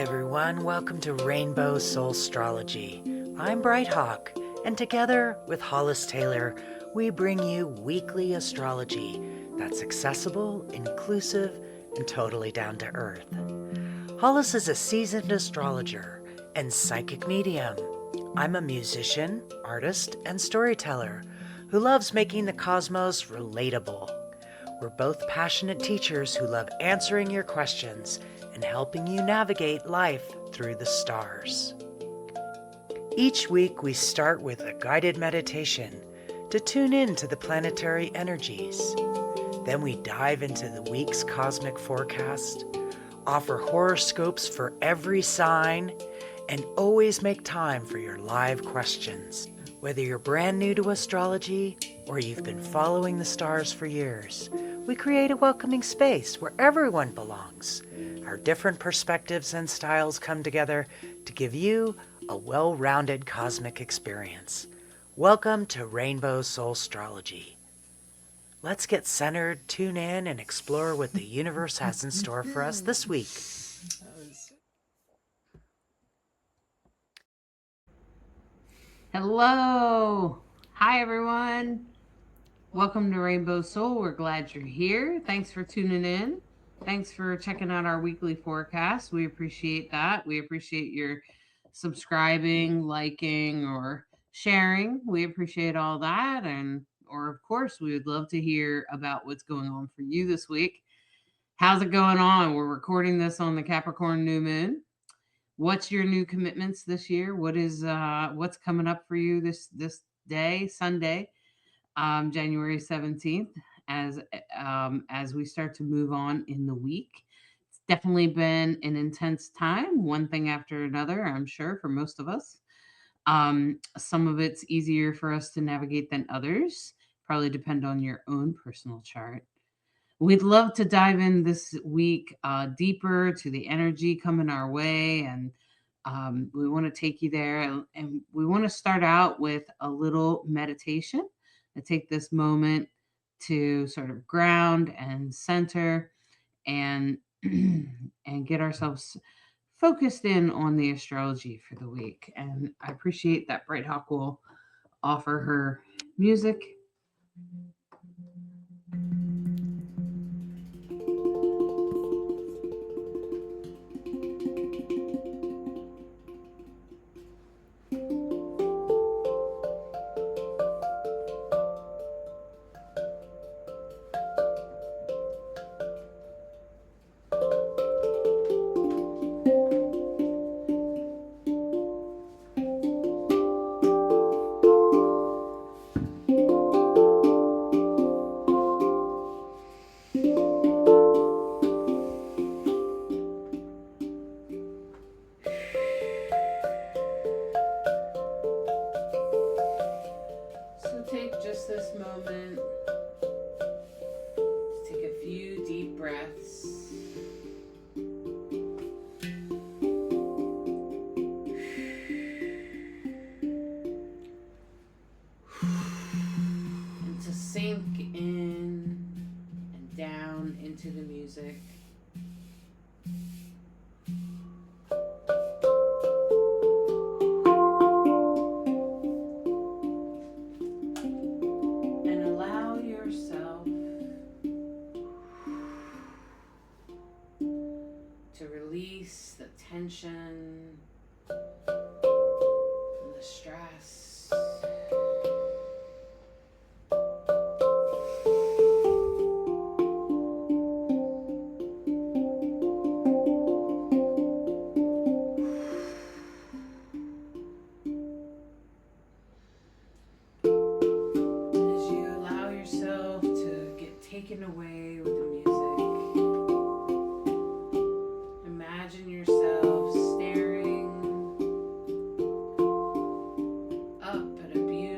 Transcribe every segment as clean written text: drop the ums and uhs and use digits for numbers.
everyone. Welcome to Rainbow Soulstrology. I'm Bright Hawk, and together with Hollis Taylor, we bring you weekly astrology that's accessible, inclusive, and totally down to earth. Hollis is a seasoned astrologer and psychic medium. I'm a musician, artist, and storyteller who loves making the cosmos relatable. We're both passionate teachers who love answering your questions and helping you navigate life through the stars. Each week we start with a guided meditation to tune in to the planetary energies. Then we dive into the week's cosmic forecast, offer horoscopes for every sign, and always make time for your live questions. Whether you're brand new to astrology or you've been following the stars for years, we create a welcoming space where everyone belongs. Our different perspectives and styles come together to give you a well-rounded cosmic experience. Welcome to Rainbow Soulstrology. Let's get centered, tune in, and explore what the universe has in store for us this week. Hello. Hi, everyone. Welcome to Rainbow Soul. We're glad you're here. Thanks for tuning in. Thanks for checking out our weekly forecast. We appreciate that. We appreciate your subscribing, liking, or sharing. We appreciate all that. Or of course, we would love to hear about what's going on for you this week. How's it going on? We're recording this on the Capricorn new moon. What's your new commitments this year? What's coming up for you this day, Sunday, January 17th, as we start to move on in the week? It's definitely been an intense time, one thing after another, I'm sure, for most of us. Some of it's easier for us to navigate than others. Probably depend on your own personal chart. We'd love to dive in this week deeper to the energy coming our way, and we want to take you there. And we want to start out with a little meditation to take this moment to sort of ground and center and and get ourselves focused in on the astrology for the week. And I appreciate that Bright Hawk will offer her music. So take just this moment, take a few deep breaths. And to sink in and down into the music. And allow yourself to release the tension and the stress. As you allow yourself to get taken away with the music, imagine yourself staring up at a beautiful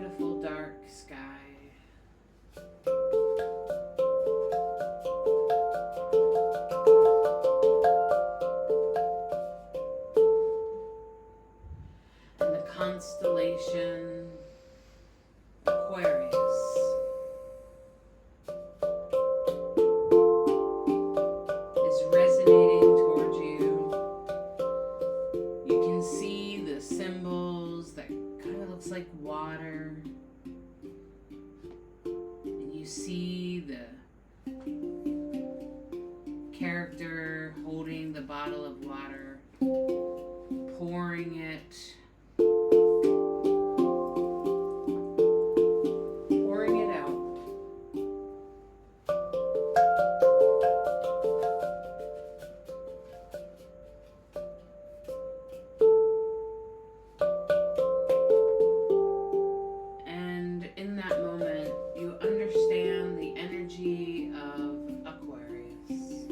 bottle of water, pouring it out. And in that moment, you understand the energy of Aquarius.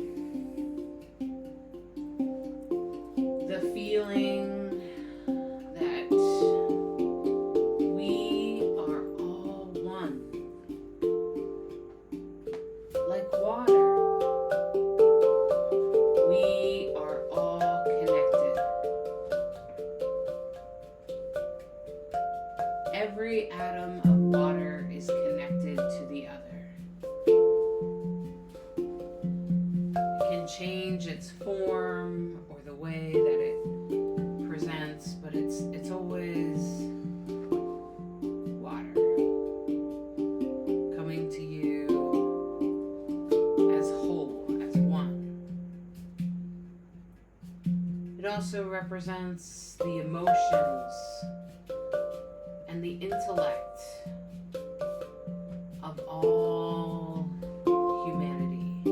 The feeling that we are all one. Like water, we are all connected. Every atom of water is connected to the other. It can change its form or the way that it presents, but it's always water coming to you as whole, as one. It also represents the emotions and the intellect of all humanity,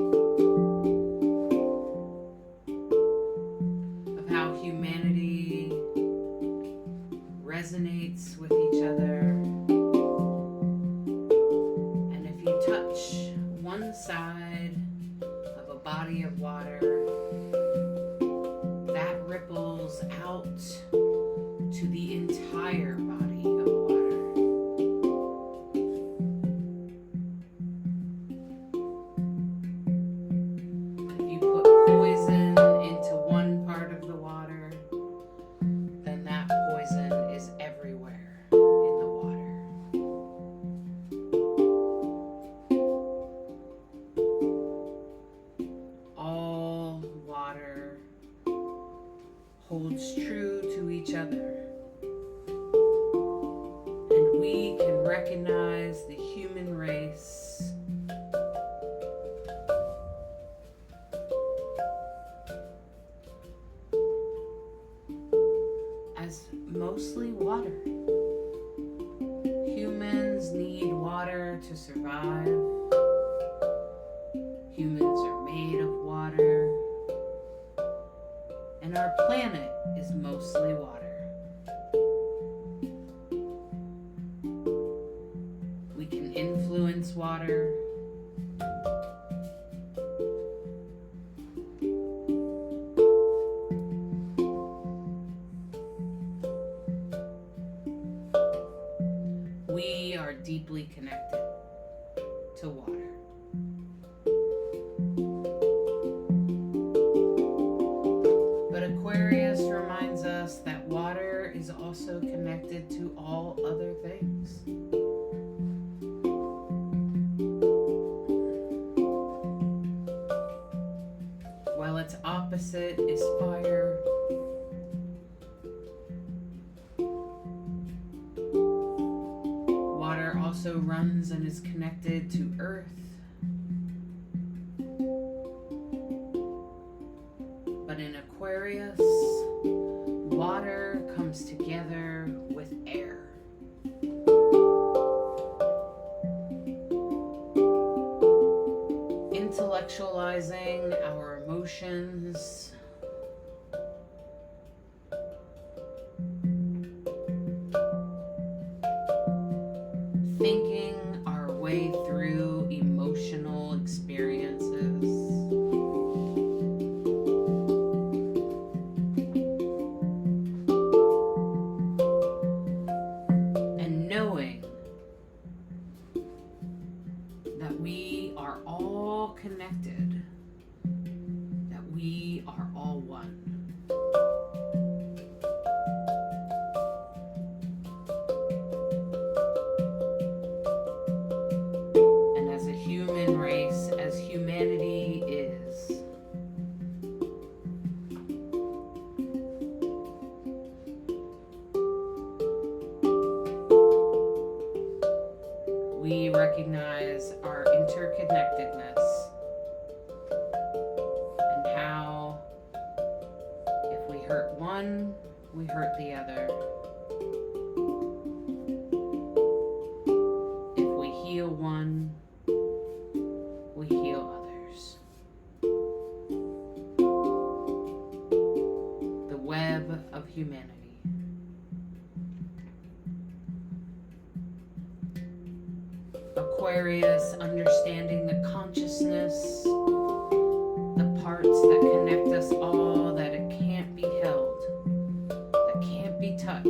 of how humanity resonates with each other. And if you touch one side of a body of water, that ripples out to the entire body of water. If you put poison into one part of the water, then that poison is everywhere in the water. All water holds true to each other. And we can recognize the human race as mostly water. Humans need water to survive. Humans are made of water. And our planet is mostly water. We can influence water. We are deeply connected to water. But Aquarius reminds us that water is also connected to all other things. While its opposite is fire, water also runs and is connected to earth. But in Aquarius, water comes together with air. Intellectualizing our emotions, thinking our way through emotional experiences, and knowing that we are all connected, that we are all one. And as a human race, as humanity is, we recognize our interconnectedness and how hurt one, we hurt the other. If we heal one, we heal others. The web of humanity. Aquarius, understanding the consciousness, the parts that connect us all, that it can't be held, that can't be touched.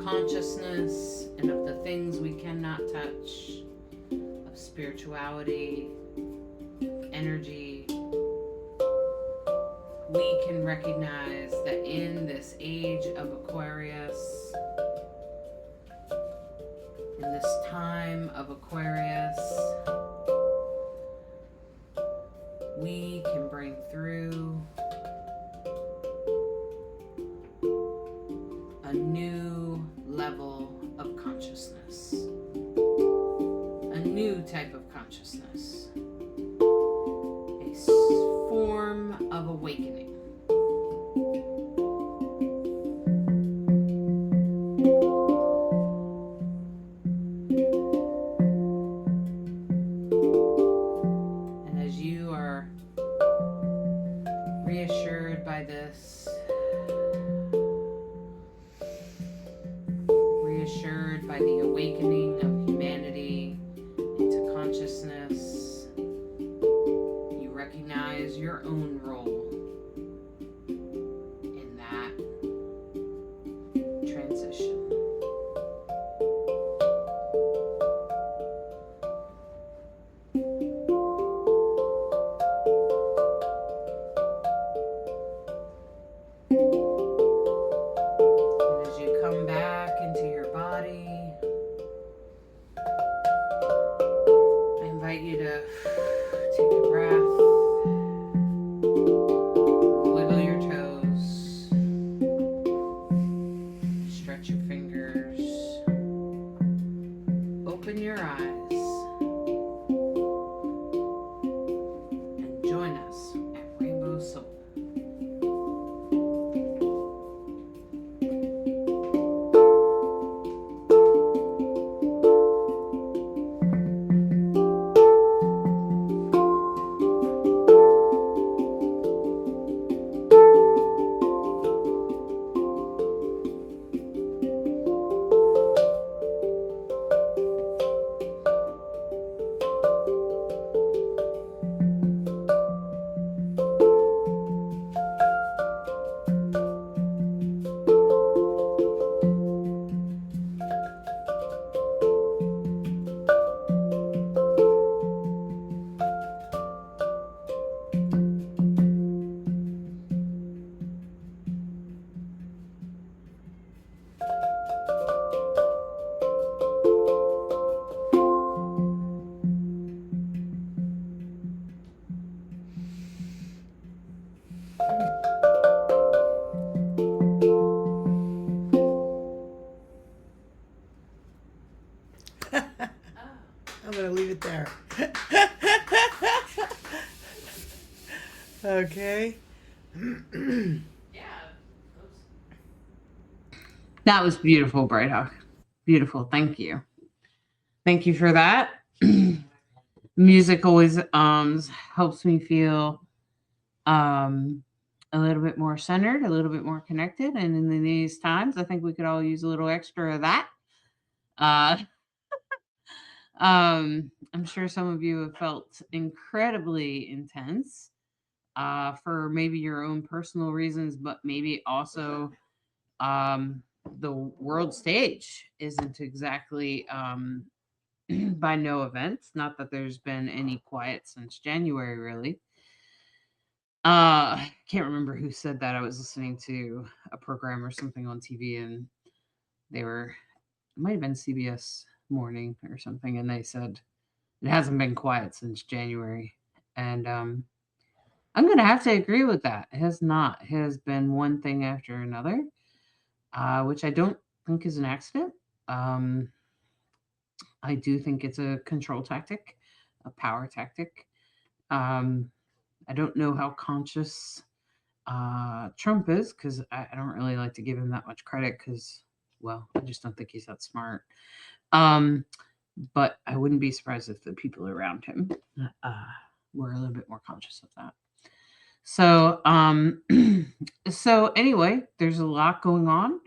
Consciousness and of the things we cannot touch, of spirituality, energy, we can recognize that in this age of Aquarius, in this time of Aquarius, we can bring through a new level of consciousness, a new type of consciousness, a form of awakening. And as you are reassured by this, reassured by the awakening of humanity into consciousness, you recognize your own role in that transition. And as you come back into your body, I invite you to take a breath, wiggle your toes, stretch your fingers, open your eyes, and join us at Rainbow Soul. I'm going to leave it there. Okay. That was beautiful, Bright Hawk. Beautiful. Thank you. Thank you for that. Music always helps me feel a little bit more centered, a little bit more connected. And in these times, I think we could all use a little extra of that. I'm sure some of you have felt incredibly intense for maybe your own personal reasons, but maybe also the world stage isn't exactly by no events. Not that there's been any quiet since January, really. can't remember who said that. I was listening to a program or something on TV, and it might have been CBS Morning or something, and they said it hasn't been quiet since January. And I'm going to have to agree with that. It has not. It has been one thing after another, which I don't think is an accident. I do think it's a control tactic, a power tactic. Um, I don't know how conscious Trump is, because I don't really like to give him that much credit because, well, I just don't think he's that smart. But I wouldn't be surprised if the people around him were a little bit more conscious of that. So, so anyway, there's a lot going on.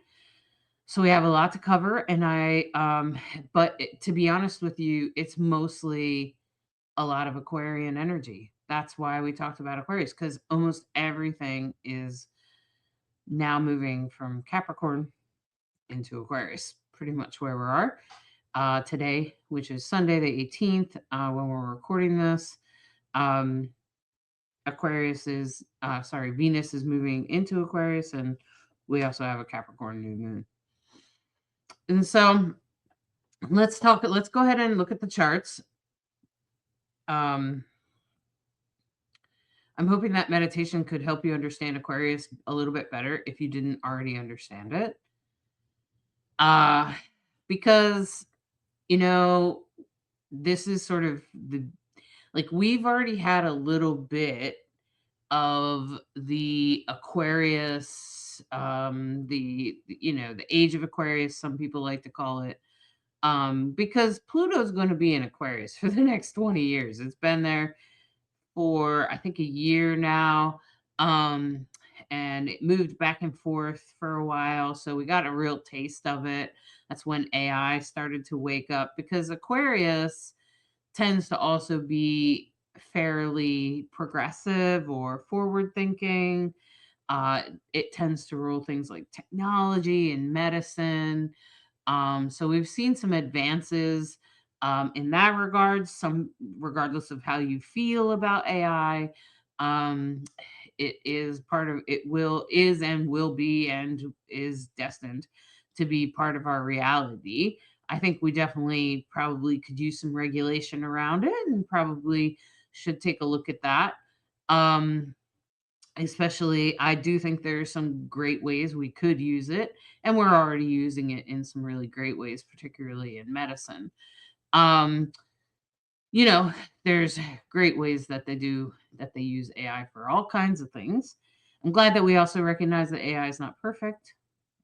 So we have a lot to cover, and but to be honest with you, it's mostly a lot of Aquarian energy. That's why we talked about Aquarius, because almost everything is now moving from Capricorn into Aquarius, pretty much where we are today, which is Sunday the 18th, when we're recording this. Venus is moving into Aquarius, and we also have a Capricorn new moon. And so let's go ahead and look at the charts. I'm hoping that meditation could help you understand Aquarius a little bit better if you didn't already understand it. Because, this is sort of we've already had a little bit of the Aquarius, the age of Aquarius, some people like to call it, because Pluto's going to be in Aquarius for the next 20 years. It's been there for, I think, a year now. And it moved back and forth for a while. So we got a real taste of it. That's when AI started to wake up, because Aquarius tends to also be fairly progressive or forward thinking. It tends to rule things like technology and medicine. So we've seen some advances in that regard, some regardless of how you feel about AI. It is part of it is and will be and is destined to be part of our reality. I think we definitely probably could use some regulation around it, and probably should take a look at that. Especially, I do think there are some great ways we could use it, and we're already using it in some really great ways, particularly in medicine. There's great ways that they use AI for all kinds of things. I'm glad that we also recognize that AI is not perfect,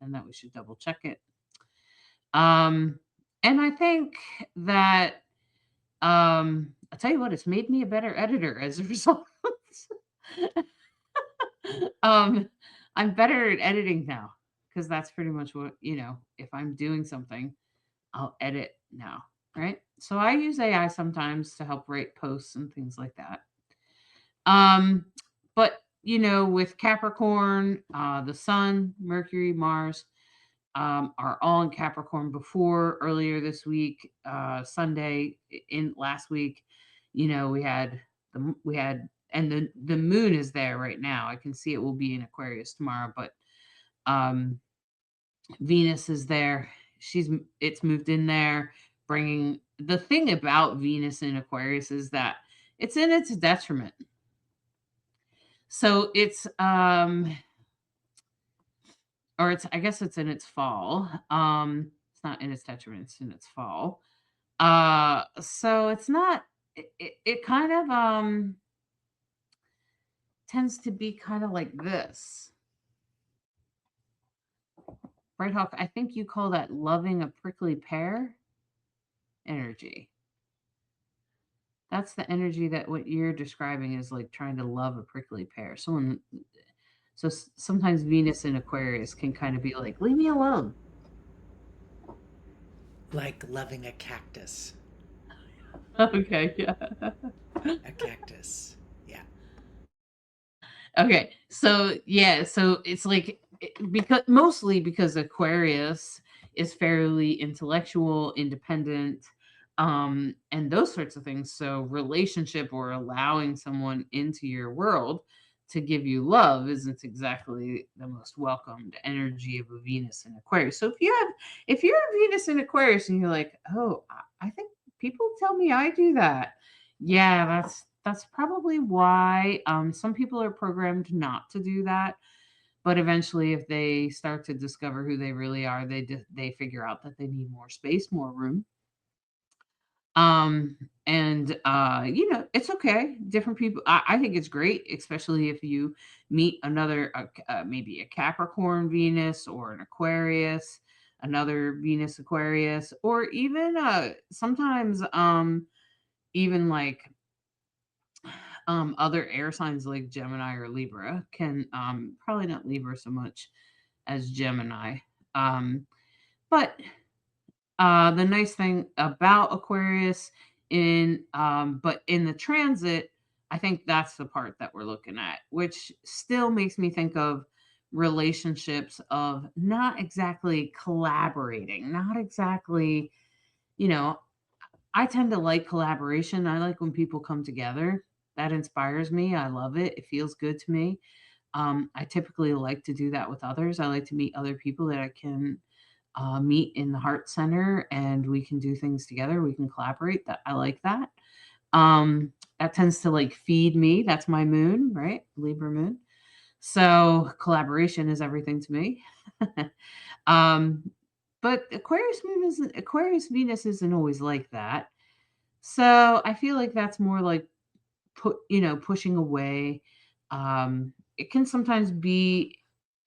and that we should double check it. And I think that, I'll tell you what, it's made me a better editor as a result. I'm better at editing now, because that's pretty much what, if I'm doing something, I'll edit now, right? So I use AI sometimes to help write posts and things like that. But with Capricorn, the Sun, Mercury, Mars are all in Capricorn earlier this week, Sunday in last week. We had and the moon is there right now. I can see it will be in Aquarius tomorrow, but Venus is there. It's moved in there, bringing the thing about Venus in Aquarius is that it's in its detriment. So it's I guess it's in its fall. It's not in its detriment, it's in its fall. So it's not it kind of tends to be kind of like this. Bright Hawk, I think you call that loving a prickly pear energy. That's the energy that what you're describing is like trying to love a prickly pear. So sometimes Venus in Aquarius can kind of be like, leave me alone. Like loving a cactus. Okay, yeah. A cactus. Yeah. Okay, so it's like, mostly because Aquarius is fairly intellectual, independent, and those sorts of things. So relationship, or allowing someone into your world, to give you love isn't exactly the most welcomed energy of a Venus in Aquarius. So if you're a Venus in Aquarius and you're like, oh, I think people tell me I do that. Yeah, that's probably why some people are programmed not to do that. But eventually, if they start to discover who they really are, they figure out that they need more space, more room. Um, and it's okay. Different people. I think it's great, especially if you meet another, maybe a Capricorn Venus or an Aquarius, another Venus Aquarius, or even sometimes even like other air signs like Gemini or Libra can probably not Libra so much as Gemini. Um, but the nice thing about Aquarius but in the transit, I think that's the part that we're looking at, which still makes me think of relationships of not exactly collaborating, not exactly, you know, I tend to like collaboration. I like when people come together. That inspires me. I love it. It feels good to me. I typically like to do that with others. I like to meet other people that I can meet in the heart center and we can do things together. We can collaborate. That I like that. That tends to like feed me. That's my moon, right? Libra moon. So collaboration is everything to me. um, but Aquarius Venus isn't always like that. So I feel like that's more like pushing away. It can sometimes be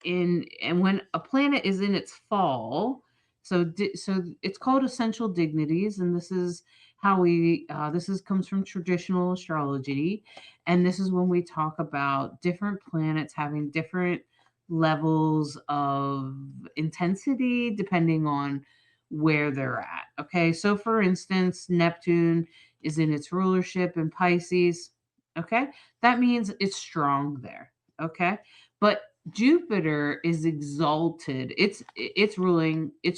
and when a planet is in its fall, so it's called essential dignities, and this is how we this is comes from traditional astrology, and this is when we talk about different planets having different levels of intensity depending on where they're at. Okay, so for instance, Neptune is in its rulership in Pisces. Okay, that means it's strong there. Okay, but Jupiter is exalted. It's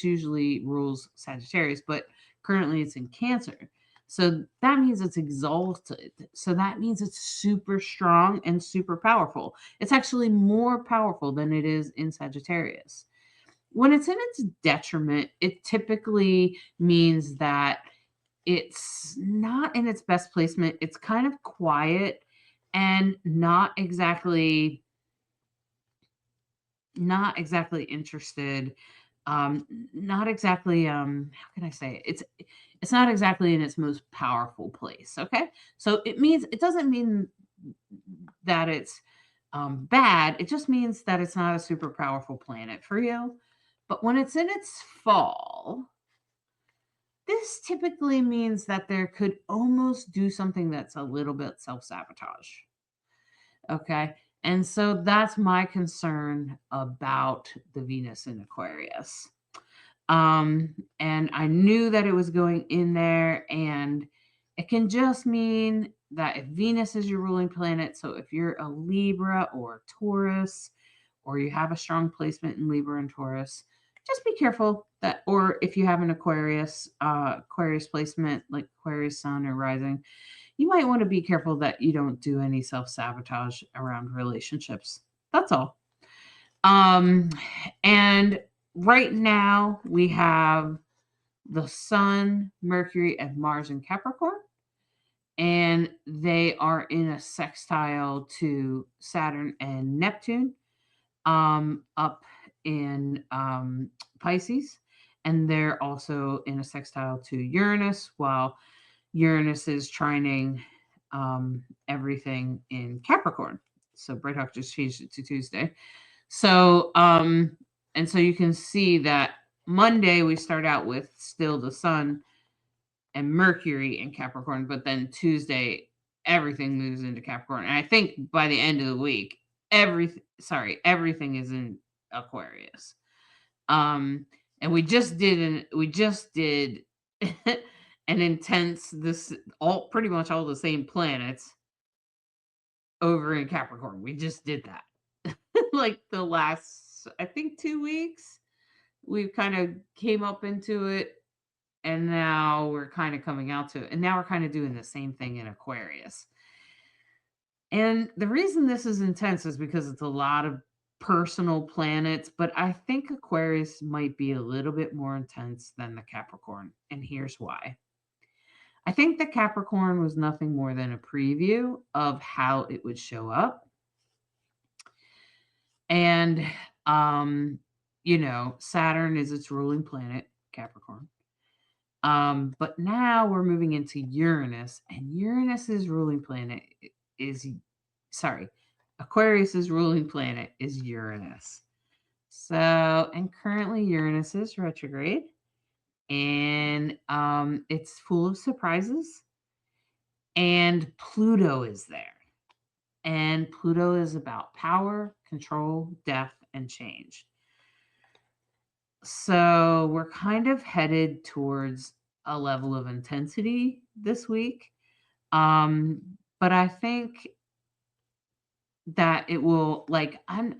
usually rules Sagittarius, but currently it's in Cancer. So that means it's exalted. So that means it's super strong and super powerful. It's actually more powerful than it is in Sagittarius. When it's in its detriment, it typically means that it's not in its best placement. It's kind of quiet and not exactly interested. Not exactly how can I say it? It's not exactly in its most powerful place. Okay. So it doesn't mean that it's bad. It just means that it's not a super powerful planet for you. But when it's in its fall, this typically means that there could almost do something that's a little bit self sabotage. Okay. And so that's my concern about the Venus in Aquarius. And I knew that it was going in there, and it can just mean that if Venus is your ruling planet, so if you're a Libra or a Taurus, or you have a strong placement in Libra and Taurus, just be careful that, or if you have an Aquarius placement like Aquarius Sun or Rising, you might want to be careful that you don't do any self sabotage around relationships. That's all. Um, and right now we have the Sun, Mercury, and Mars in Capricorn, and they are in a sextile to Saturn and Neptune, up in Pisces, and they're also in a sextile to Uranus, while Uranus is trining everything in Capricorn. So Bright Hawk just changed it to Tuesday. So, and so you can see that Monday we start out with still the Sun and Mercury in Capricorn, but then Tuesday everything moves into Capricorn. And I think by the end of the week, everything is in Aquarius. And we just did an intense this all pretty much all the same planets over in Capricorn. We just did that. Like the last, I think, 2 weeks, we've kind of came up into it, and now we're kind of coming out to it, and now we're kind of doing the same thing in Aquarius. And the reason this is intense is because it's a lot of personal planets, but I think Aquarius might be a little bit more intense than the Capricorn. And here's why. I think the Capricorn was nothing more than a preview of how it would show up. And, um, Saturn is its ruling planet, Capricorn. But now we're moving into Uranus, and Uranus's ruling planet is, sorry, Aquarius's ruling planet is Uranus. So, and currently Uranus is retrograde, and it's full of surprises. And Pluto is there. And Pluto is about power, control, death, and change. So we're kind of headed towards a level of intensity this week. But I think that it will, like, I'm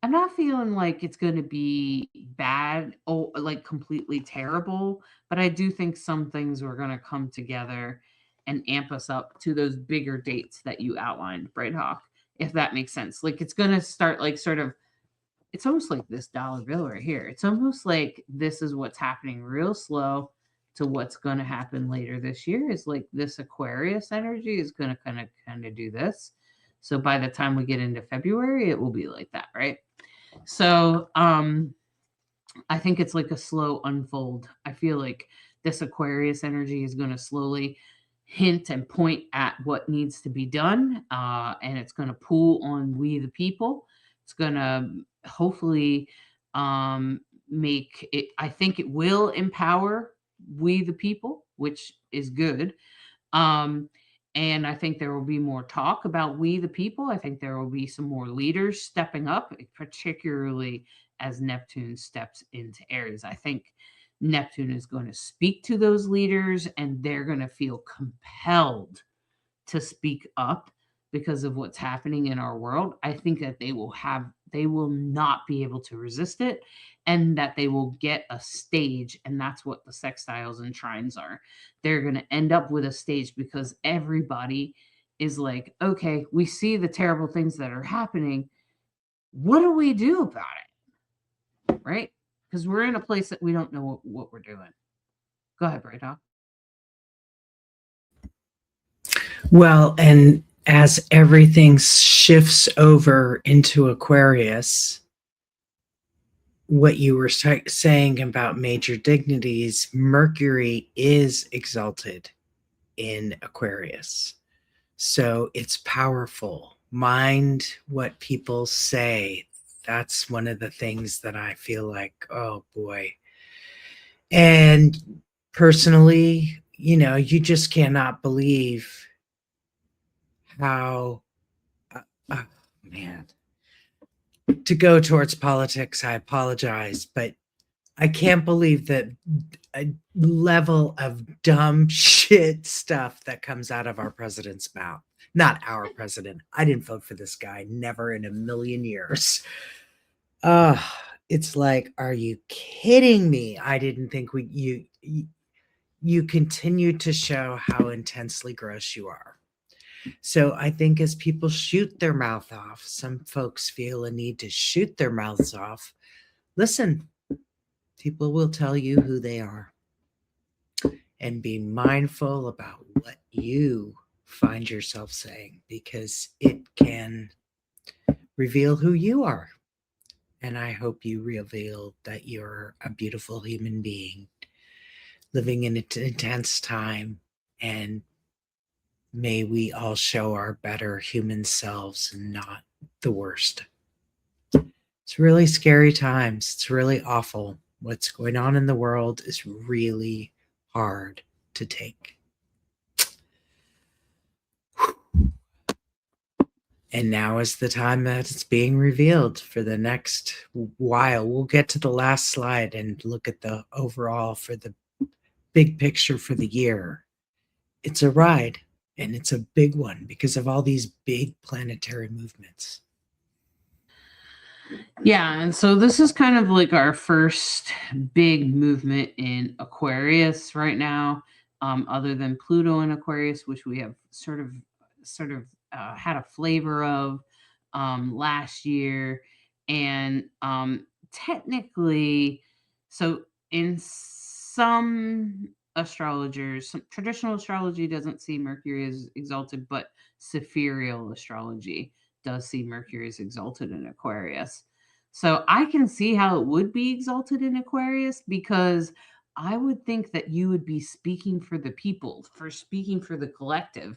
not feeling like it's going to be bad or like completely terrible, but I do think some things are going to come together and amp us up to those bigger dates that you outlined, Bright Hawk, if that makes sense. Like it's going to start like sort of, it's almost like this dollar bill right here. It's almost like this is what's happening real slow to what's going to happen later this year. Is like this Aquarius energy is going to kind of do this. So by the time we get into February, it will be like that, right? So I think it's like a slow unfold. I feel like this Aquarius energy is going to slowly hint and point at what needs to be done, and it's going to pull on we the people. It's going to hopefully make it. I think it will empower we the people, which is good. Um, and I think there will be more talk about we the people. I think there will be some more leaders stepping up, particularly as Neptune steps into Aries. I think Neptune is going to speak to those leaders and they're going to feel compelled to speak up because of what's happening in our world. I think that they will not be able to resist it, and that they will get a stage. And that's what the sextiles and trines are. They're going to end up with a stage because everybody is like, okay, we see the terrible things that are happening. What do we do about it? Right? Because we're in a place that we don't know what we're doing. Go ahead, Bright Hawk. Well, and as everything shifts over into Aquarius, what you were saying about major dignities, Mercury is exalted in Aquarius. So it's powerful. Mind what people say. That's one of the things that I feel like, oh boy. And personally, you just cannot believe how, man, to go towards politics, I apologize, but I can't believe that a level of dumb shit stuff that comes out of our president's mouth. Not our president. I didn't vote for this guy. Never in a million years. It's like, are you kidding me? I didn't think you continue to show how intensely gross you are. So I think as people shoot their mouth off, some folks feel a need to shoot their mouths off. Listen, people will tell you who they are. And be mindful about what you find yourself saying, because it can reveal who you are. And I hope you reveal that you're a beautiful human being living in an intense time. And may we all show our better human selves and not the worst. It's really scary times. It's really awful. What's going on in the world is really hard to take. And now is the time that it's being revealed for the next while. We'll get to the last slide and look at the overall for the big picture for the year. It's a ride, and it's a big one because of all these big planetary movements. Yeah, and so this is kind of like our first big movement in Aquarius right now, other than Pluto in Aquarius, which we have sort of had a flavor of last year. And technically, so in some astrologers, some traditional astrology doesn't see Mercury as exalted, but sidereal astrology does see Mercury as exalted in Aquarius. So I can see how it would be exalted in Aquarius, because I would think that you would be speaking for the people, for speaking for the collective,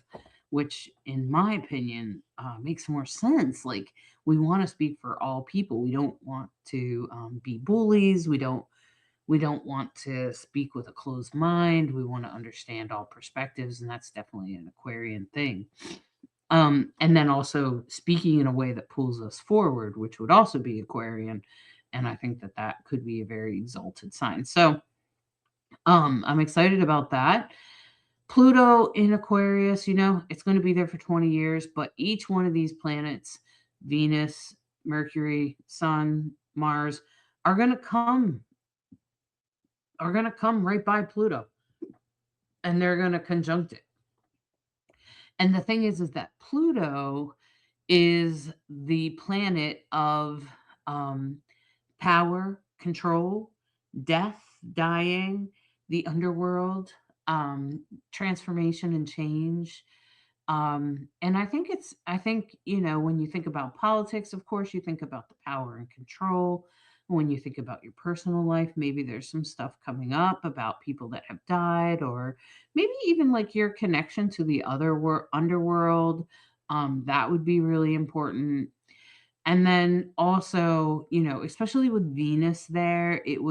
which, in my opinion, makes more sense. Like, we want to speak for all people. We don't want to be bullies. We don't want to speak with a closed mind. We want to understand all perspectives, and that's definitely an Aquarian thing. And then also speaking in a way that pulls us forward, which would also be Aquarian. And I think that that could be a very exalted sign. So I'm excited about that. Pluto in Aquarius, it's going to be there for 20 years, but each one of these planets, Venus, Mercury, Sun, Mars, are going to come right by Pluto, and they're going to conjunct it. And the thing is that Pluto is the planet of um, power, control, death, dying, the underworld, transformation and change. And I think, when you think about politics, of course, you think about the power and control. When you think about your personal life, maybe there's some stuff coming up about people that have died, or maybe even like your connection to the underworld. That would be really important. And then also, especially with Venus there, it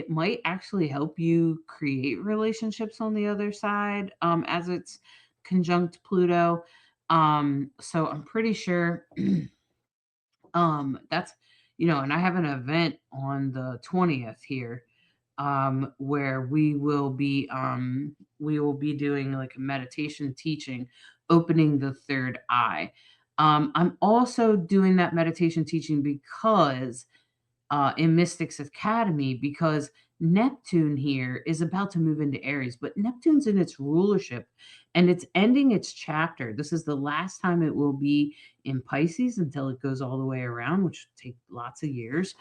might actually help you create relationships on the other side, as it's conjunct Pluto. So I'm pretty sure that's, and I have an event on the 20th here, where we will be doing like a meditation teaching, opening the third eye. I'm also doing that meditation teaching because in Mystics Academy, because Neptune here is about to move into Aries, but Neptune's in its rulership and it's ending its chapter. This is the last time it will be in Pisces until it goes all the way around, which will take lots of years.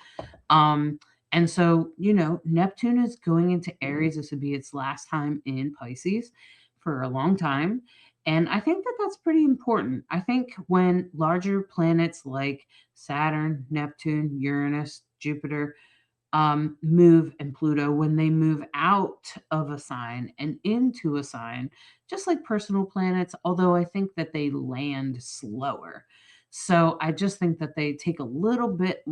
Um, and so, Neptune is going into Aries. This would be its last time in Pisces for a long time. And I think that that's pretty important. I think when larger planets like Saturn, Neptune, Uranus, Jupiter, move, and Pluto, when they move out of a sign and into a sign, just like personal planets, although I think that they land slower. So I just think that they take a little bit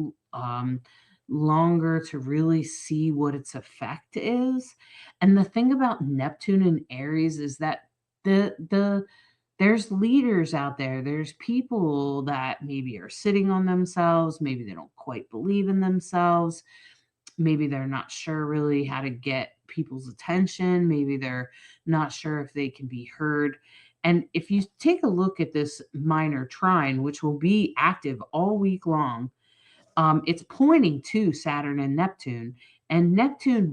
longer to really see what its effect is. And the thing about Neptune and Aries is that there's leaders out there. There's people that maybe are sitting on themselves. Maybe they don't quite believe in themselves. Maybe they're not sure really how to get people's attention. Maybe they're not sure if they can be heard. And if you take a look at this minor trine, which will be active all week long, it's pointing to Saturn and Neptune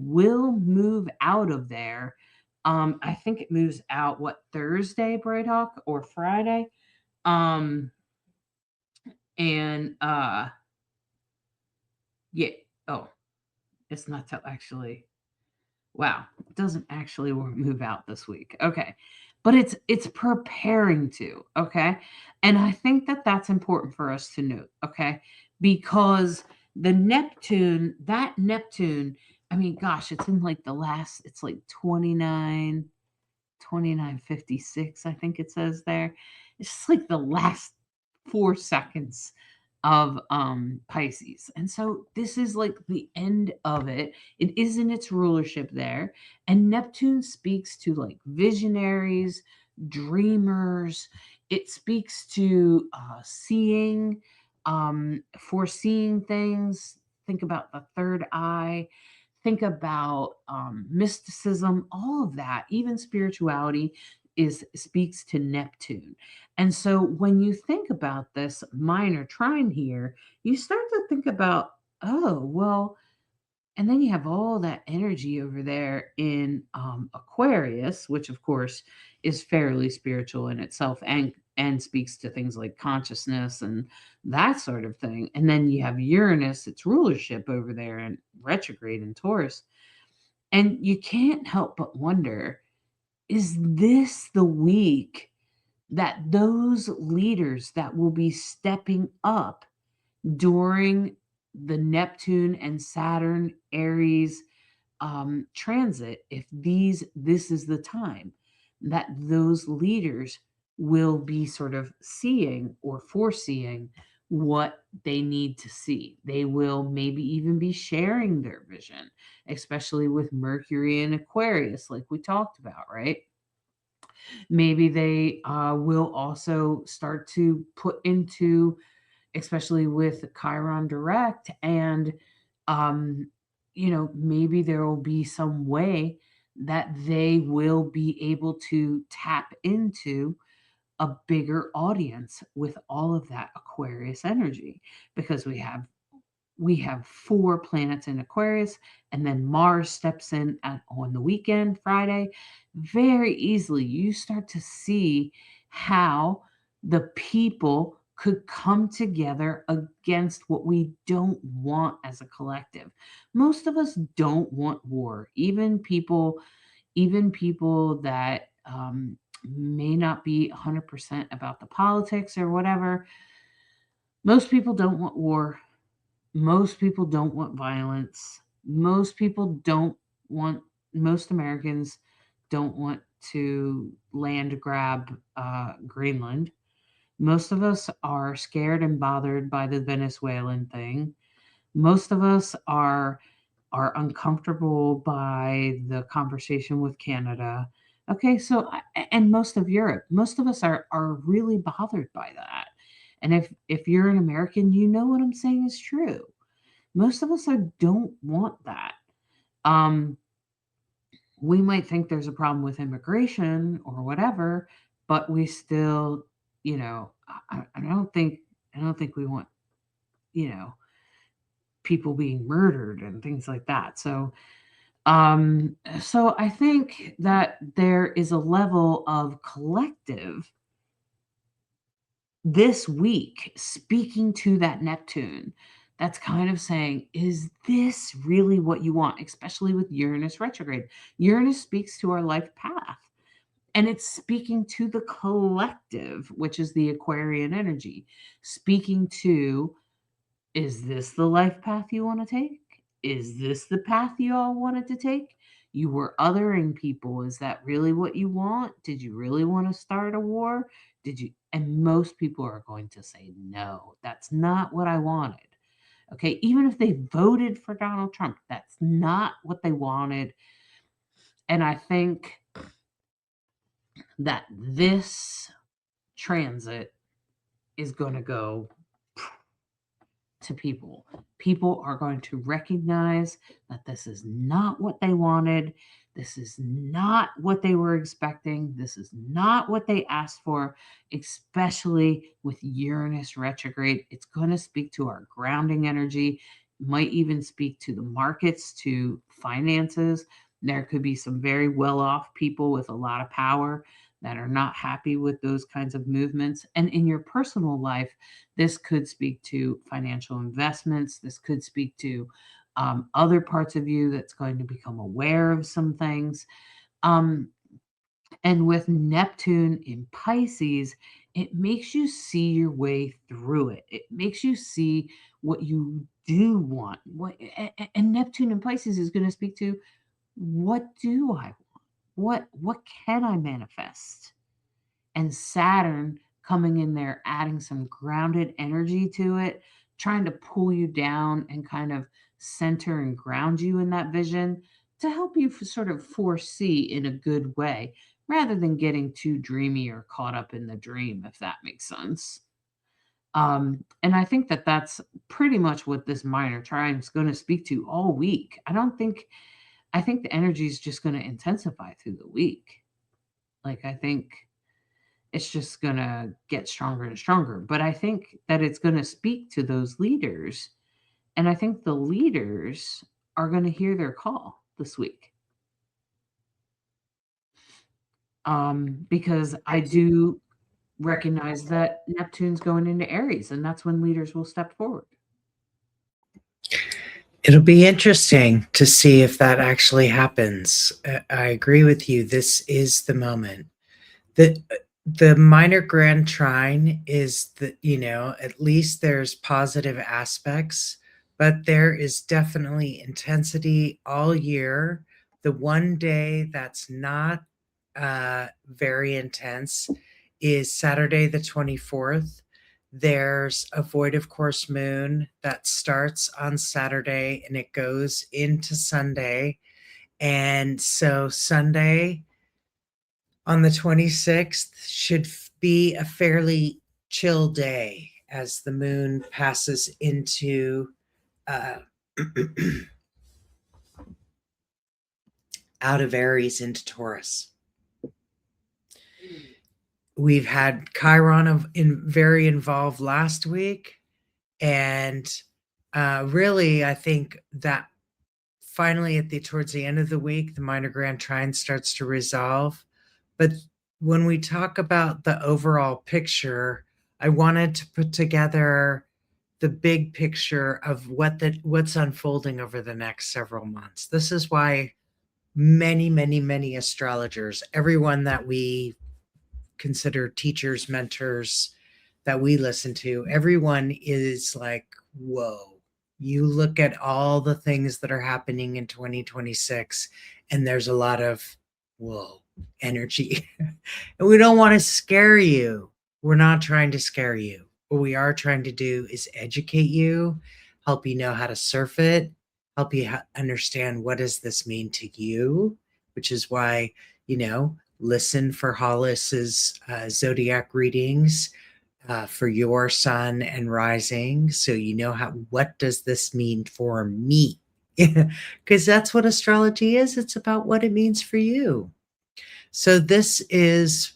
will move out of there. I think it moves out Thursday, Bright Hawk, or Friday. Um, and yeah, oh, it's not till actually. Wow, it doesn't actually move out this week. Okay. But it's preparing to, okay? And I think that that's important for us to note, okay? Because that Neptune, I mean, gosh, it's in like it's like 2956, I think it says there. It's just like the last 4 seconds of Pisces. And so this is like the end of it. It is in its rulership there. And Neptune speaks to like visionaries, dreamers. It speaks to seeing, foreseeing things. Think about the third eye. Think about mysticism, all of that, even spirituality is speaks to Neptune. And so when you think about this minor trine here, you start to think about, oh, well, and then you have all that energy over there in Aquarius, which of course is fairly spiritual in itself, and and speaks to things like consciousness and that sort of thing. And then you have Uranus, its rulership over there in retrograde in Taurus. And you can't help but wonder, is this the week that those leaders that will be stepping up during the Neptune and Saturn Aries transit, if this is the time that those leaders will be sort of seeing or foreseeing what they need to see? They will maybe even be sharing their vision, especially with Mercury and Aquarius, like we talked about, right? Maybe they will also start to put into, especially with Chiron direct, and um, maybe there will be some way that they will be able to tap into a bigger audience with all of that Aquarius energy, because we have 4 planets in Aquarius, and then Mars steps in on the weekend, Friday. Very easily, you start to see how the people could come together against what we don't want as a collective. Most of us don't want war. Even people that may not be 100% about the politics or whatever, most people don't want war. Most people don't want violence. Most Americans don't want to land grab Greenland. Most of us are scared and bothered by the Venezuelan thing. Most of us are uncomfortable by the conversation with Canada. Okay, so and most of Europe, most of us are really bothered by that. And if you're an American, you know what I'm saying is true. Most of us don't want that. Um, we might think there's a problem with immigration or whatever, but we still, I don't think we want, you know, people being murdered and things like that. So I think that there is a level of collective this week speaking to that Neptune that's kind of saying, is this really what you want? Especially with Uranus retrograde. Uranus speaks to our life path, and it's speaking to the collective, which is the Aquarian energy, speaking to, is this the life path you want to take? Is this the path you all wanted to take? You were othering people. Is that really what you want? Did you really want to start a war? Did you? And most people are going to say, no, that's not what I wanted. Okay. Even if they voted for Donald Trump, that's not what they wanted. And I think that this transit is going to go to people. People are going to recognize that this is not what they wanted. This is not what they were expecting. This is not what they asked for, especially with Uranus retrograde. It's going to speak to our grounding energy, might even speak to the markets, to finances. There could be some very well off people with a lot of power that are not happy with those kinds of movements. And in your personal life, this could speak to financial investments. This could speak to other parts of you that's going to become aware of some things. Um, and with Neptune in Pisces, it makes you see your way through it. It makes you see what you do want. And Neptune in Pisces is going to speak to, what do I want? What can I manifest? And Saturn coming in there, adding some grounded energy to it, trying to pull you down and kind of center and ground you in that vision to help you sort of foresee in a good way, rather than getting too dreamy or caught up in the dream, if that makes sense. And I think that that's pretty much what this minor trine is going to speak to all week. I think the energy is just going to intensify through the week. Like, I think it's just going to get stronger and stronger. But I think that it's going to speak to those leaders. And I think the leaders are going to hear their call this week. Because I do. recognize that Neptune's going into Aries, and that's when leaders will step forward. It'll be interesting to see if that actually happens. I agree with you. This is the moment. The the minor grand trine is that, at least there's positive aspects, but there is definitely intensity all year. The one day that's not very intense is Saturday the 24th. There's a void of course moon that starts on Saturday and it goes into Sunday. And so Sunday on the 26th should be a fairly chill day as the moon passes into uh, out of Aries into Taurus. We've had Chiron very involved last week, and really, I think that finally towards the end of the week, the minor grand trine starts to resolve. But when we talk about the overall picture, I wanted to put together the big picture of what's unfolding over the next several months. This is why many, many, many astrologers, everyone that we consider teachers, mentors, that we listen to, everyone is like, whoa. You look at all the things that are happening in 2026, and there's a lot of whoa energy. And we don't want to scare you. We're not trying to scare you. What we are trying to do is educate you, help you know how to surf it, help you understand what does this mean to you, which is why, listen for Hollis's zodiac readings for your sun and rising, so you know what does this mean for me. Because that's what astrology is. It's about what it means for you. So this is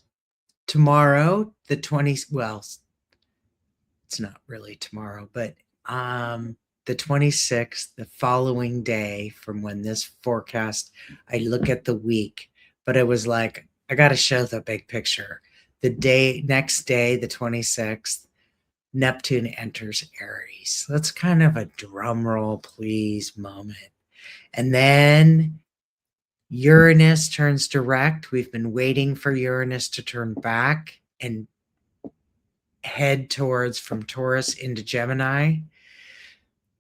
tomorrow, the 20th. Well, it's not really tomorrow, but the 26th, the following day from when this forecast, I look at the week, but it was like, I got to show the big picture. Next day, the 26th, Neptune enters Aries. That's kind of a drum roll, please moment. And then Uranus turns direct. We've been waiting for Uranus to turn back and head towards from Taurus into Gemini.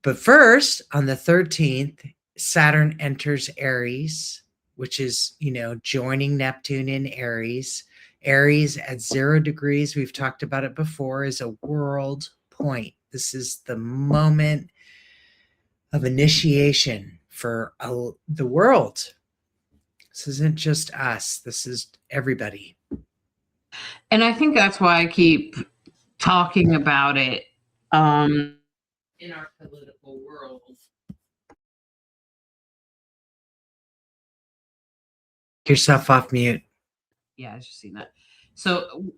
But first, on the 13th, Saturn enters Aries, which is, joining Neptune in Aries. Aries at 0 degrees, we've talked about it before, is a world point. This is the moment of initiation for the world. This isn't just us, this is everybody. And I think that's why I keep talking about it in our political world. Yourself off mute. Yeah, I just seen that. So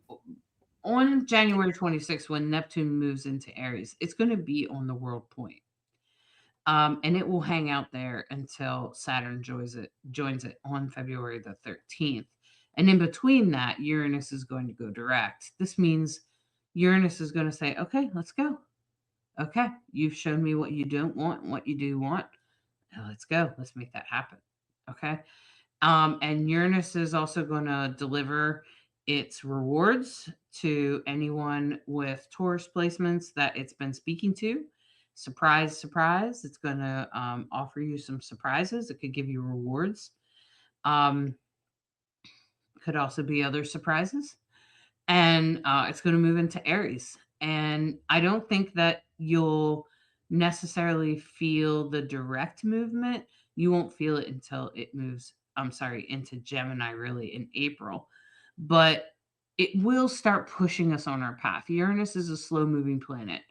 on January 26th, when Neptune moves into Aries, it's going to be on the world point. And it will hang out there until Saturn joins it on February the 13th. And in between that, Uranus is going to go direct. This means Uranus is going to say, okay, let's go. Okay, you've shown me what you don't want and what you do want. Now let's go. Let's make that happen. Okay. And Uranus is also going to deliver its rewards to anyone with Taurus placements that it's been speaking to. Surprise, surprise. It's going to offer you some surprises. It could give you rewards. Um, could also be other surprises. And it's going to move into Aries. And I don't think that you'll necessarily feel the direct movement. You won't feel it until it moves, into Gemini really in April. But it will start pushing us on our path. Uranus is a slow moving planet.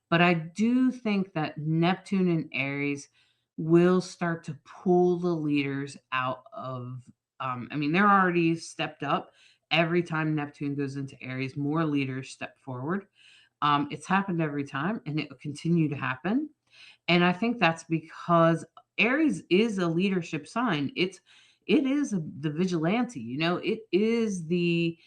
But I do think that Neptune and Aries will start to pull the leaders out of, they're already stepped up. Every time Neptune goes into Aries, more leaders step forward. It's happened every time, and it will continue to happen. And I think that's because Aries is a leadership sign. It is the vigilante. It is the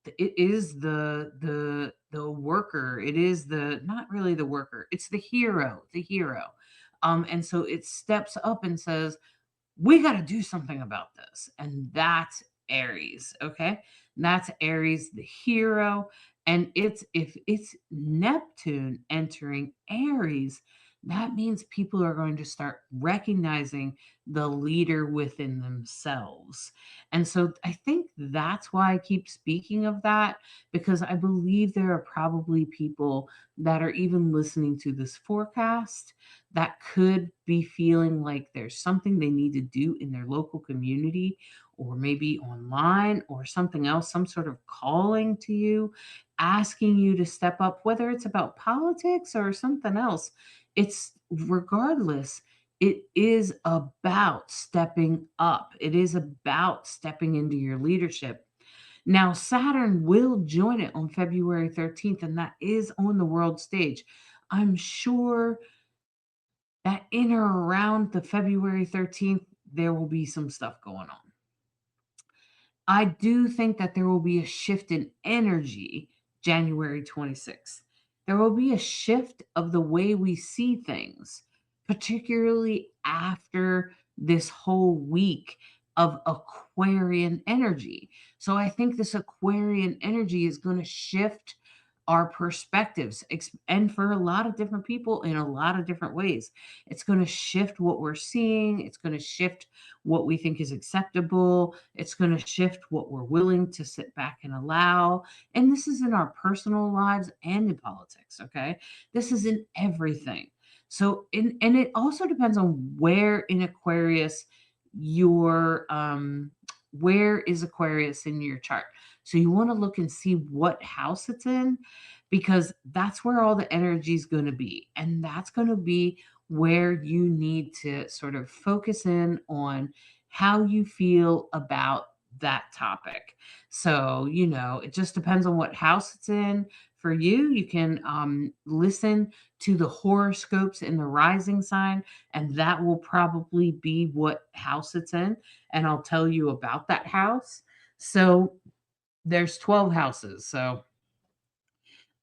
it is the worker. It is the not really the worker. It's the hero. And so it steps up and says, we got to do something about this. And that's Aries, okay? That's Aries, the hero. And it's if it's Neptune entering Aries, that means people are going to start recognizing the leader within themselves. And so I think that's why I keep speaking of that, because I believe there are probably people that are even listening to this forecast that could be feeling like there's something they need to do in their local community or maybe online or something else, some sort of calling to you, asking you to step up, whether it's about politics or something else. It's regardless, it is about stepping up. It is about stepping into your leadership. Now, Saturn will join it on February 13th, and that is on the world stage. I'm sure that in or around the February 13th, there will be some stuff going on. I do think that there will be a shift in energy January 26th. There will be a shift of the way we see things, particularly after this whole week of Aquarian energy. So I think this Aquarian energy is going to shift our perspectives and for a lot of different people in a lot of different ways. It's going to shift what we're seeing, it's going to shift what we think is acceptable. It's going to shift what we're willing to sit back and allow. And this is in our personal lives and in politics, okay? This is in everything. So, and it also depends on where in Aquarius where is Aquarius in your chart. So you want to look and see what house it's in because that's where all the energy is going to be. And that's going to be where you need to sort of focus in on how you feel about that topic. So, it just depends on what house it's in. For you, you can listen to the horoscopes in the rising sign, and that will probably be what house it's in. And I'll tell you about that house. So, there's 12 houses. So,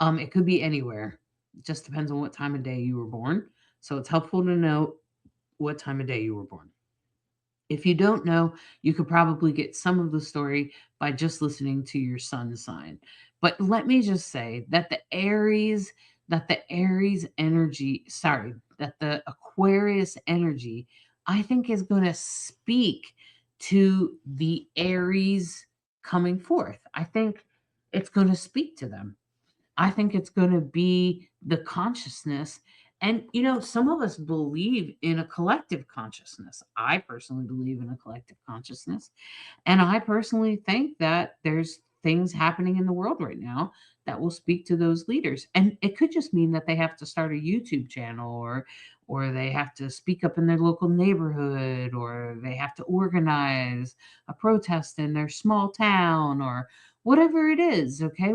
it could be anywhere. It just depends on what time of day you were born. So, it's helpful to know what time of day you were born. If you don't know, you could probably get some of the story by just listening to your sun sign. But let me just say that the Aries energy, sorry, that the Aquarius energy, I think is going to speak to the Aries coming forth. I think it's going to speak to them. I think it's going to be the consciousness. And, some of us believe in a collective consciousness. I personally believe in a collective consciousness. And I personally think that there's things happening in the world right now that will speak to those leaders. And it could just mean that they have to start a YouTube channel or they have to speak up in their local neighborhood or they have to organize a protest in their small town or whatever it is, okay?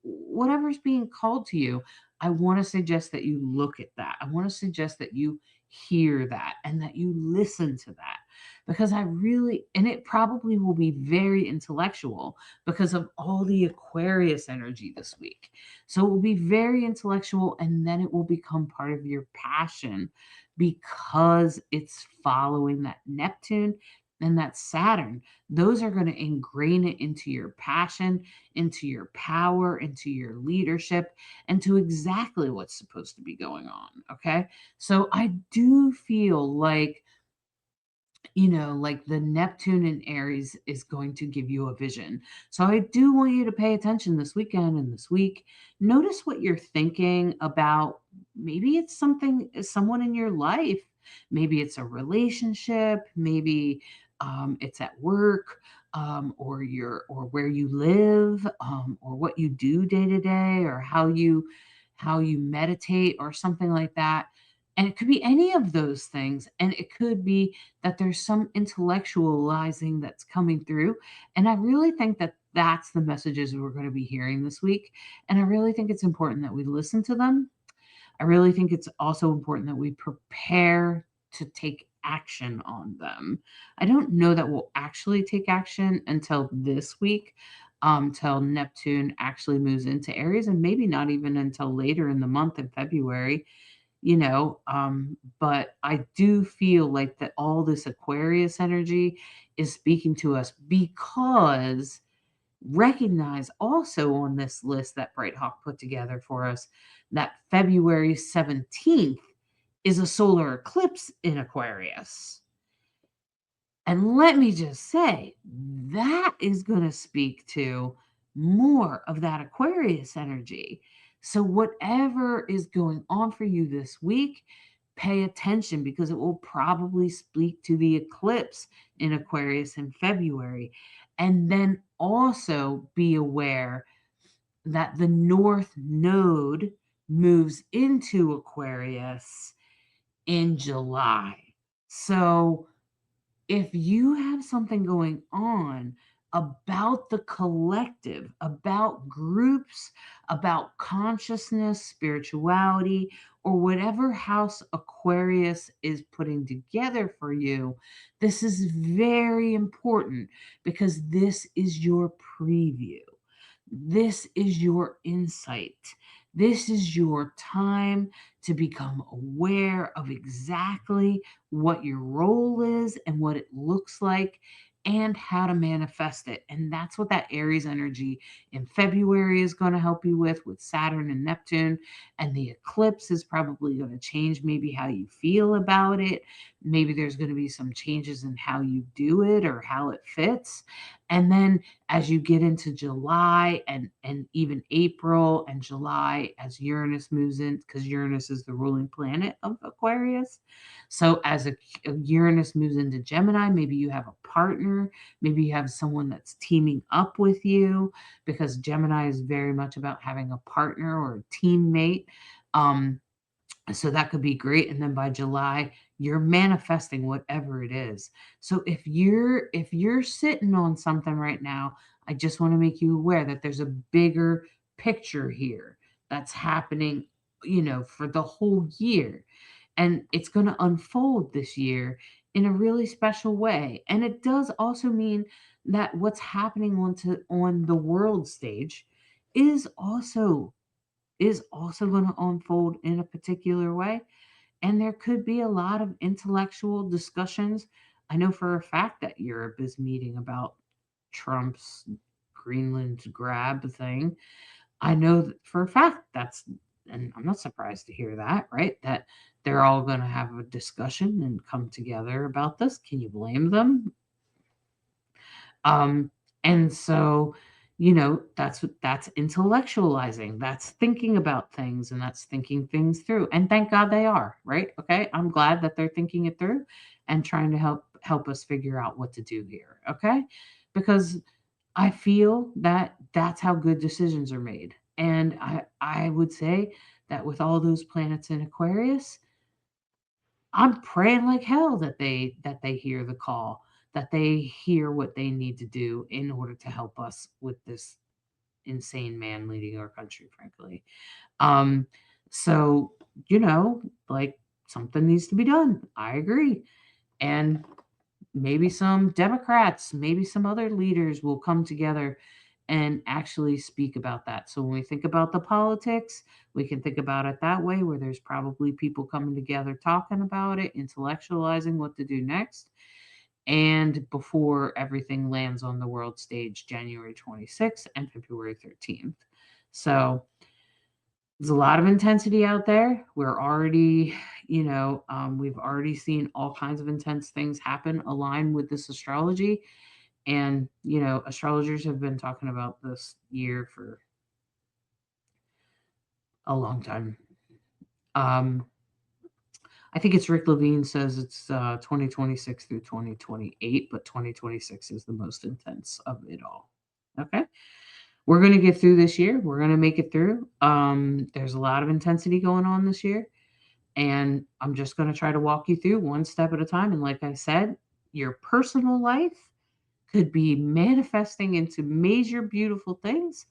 Whatever's being called to you, I want to suggest that you look at that. I want to suggest that you hear that and that you listen to that because and it probably will be very intellectual because of all the Aquarius energy this week. So it will be very intellectual and then it will become part of your passion because it's following that Neptune and that Saturn. Those are going to ingrain it into your passion, into your power, into your leadership, and to exactly what's supposed to be going on. Okay. So I do feel like like the Neptune in Aries is going to give you a vision. So I do want you to pay attention this weekend and this week. Notice what you're thinking about. Maybe it's someone in your life. Maybe it's a relationship. Maybe it's at work, or where you live, or what you do day to day, or how you meditate, or something like that. And it could be any of those things. And it could be that there's some intellectualizing that's coming through. And I really think that that's the messages we're going to be hearing this week. And I really think it's important that we listen to them. I really think it's also important that we prepare to take action on them. I don't know that we'll actually take action until this week. till Neptune actually moves into Aries, and maybe not even until later in the month in February, but I do feel like that all this Aquarius energy is speaking to us, because recognize also on this list that Bright Hawk put together for us that February 17th is a solar eclipse in Aquarius. And let me just say, that is going to speak to more of that Aquarius energy. So, whatever is going on for you this week, pay attention, because it will probably speak to the eclipse in Aquarius in February. And then also be aware that the North Node moves into Aquarius in July. So, if you have something going on about the collective, about groups, about consciousness, spirituality, or whatever house Aquarius is putting together for you, this is very important, because this is your preview. This is your insight. This is your time to become aware of exactly what your role is and what it looks like, and how to manifest it. And that's what that Aries energy in February is going to help you with Saturn and Neptune. And the eclipse is probably going to change maybe how you feel about it. Maybe there's going to be some changes in how you do it or how it fits. And then as you get into July and even April and July, as Uranus moves in, because Uranus is the ruling planet of Aquarius. So as a Uranus moves into Gemini, maybe you have a partner, maybe you have someone that's teaming up with you, because Gemini is very much about having a partner or a teammate. So that could be great. And then by July, you're manifesting whatever it is. So if you're sitting on something right now, I just want to make you aware that there's a bigger picture here that's happening, for the whole year. And it's going to unfold this year in a really special way. And it does also mean that what's happening on the world stage is also going to unfold in a particular way. And there could be a lot of intellectual discussions. I know for a fact that Europe is meeting about Trump's Greenland grab thing. I know that for a fact and I'm not surprised to hear that, right? That they're all going to have a discussion and come together about this. Can you blame them? Um, and so, that's intellectualizing, that's thinking about things, and that's thinking things through. And thank God they are, right? Okay. I'm glad that they're thinking it through and trying to help us figure out what to do here. Okay. Because I feel that that's how good decisions are made. And I would say that with all those planets in Aquarius, I'm praying like hell that they hear the call, that they hear what they need to do in order to help us with this insane man leading our country, frankly. Um, so, like, something needs to be done. I agree. And maybe some Democrats, maybe some other leaders will come together and actually speak about that. So when we think about the politics, we can think about it that way, where there's probably people coming together talking about it, intellectualizing what to do next. And before everything lands on the world stage, January 26th and February 13th. So there's a lot of intensity out there. We're already, we've already seen all kinds of intense things happen align with this astrology. And, astrologers have been talking about this year for a long time. Um, I think it's Rick Levine says it's 2026 through 2028, but 2026 is the most intense of it all. Okay. We're going to get through this year. We're going to make it through. There's a lot of intensity going on this year. And I'm just going to try to walk you through one step at a time. And like I said, your personal life could be manifesting into major, beautiful things,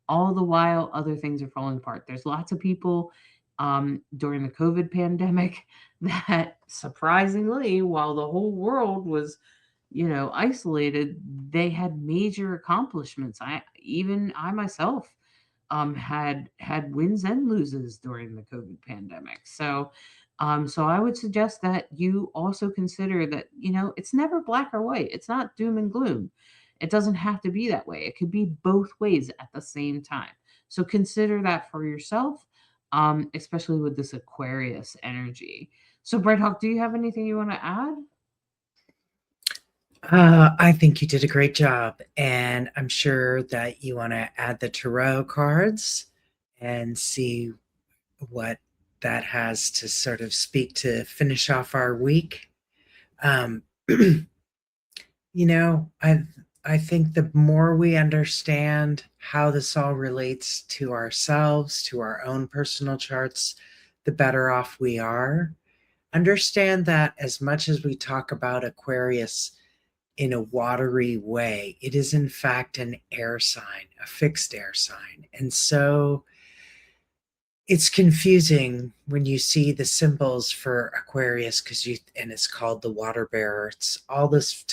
all the while other things are falling apart. There's lots of people during the COVID pandemic that surprisingly, while the whole world was isolated, they had major accomplishments. I myself had wins and loses during the COVID pandemic. So I would suggest that you also consider that, it's never black or white. It's not doom and gloom. It doesn't have to be that way. It could be both ways at the same time. So consider that for yourself, especially with this Aquarius energy. So, Bright Hawk, do you have anything you want to add? I think you did a great job, and I'm sure that you want to add the tarot cards and see what that has to sort of speak to finish off our week. Um, you know, I think the more we understand how this all relates to ourselves, to our own personal charts, the better off we are. Understand that as much as we talk about Aquarius in a watery way, it is in fact an air sign, a fixed air sign. And so it's confusing when you see the symbols for Aquarius and it's called the water bearer. It's all this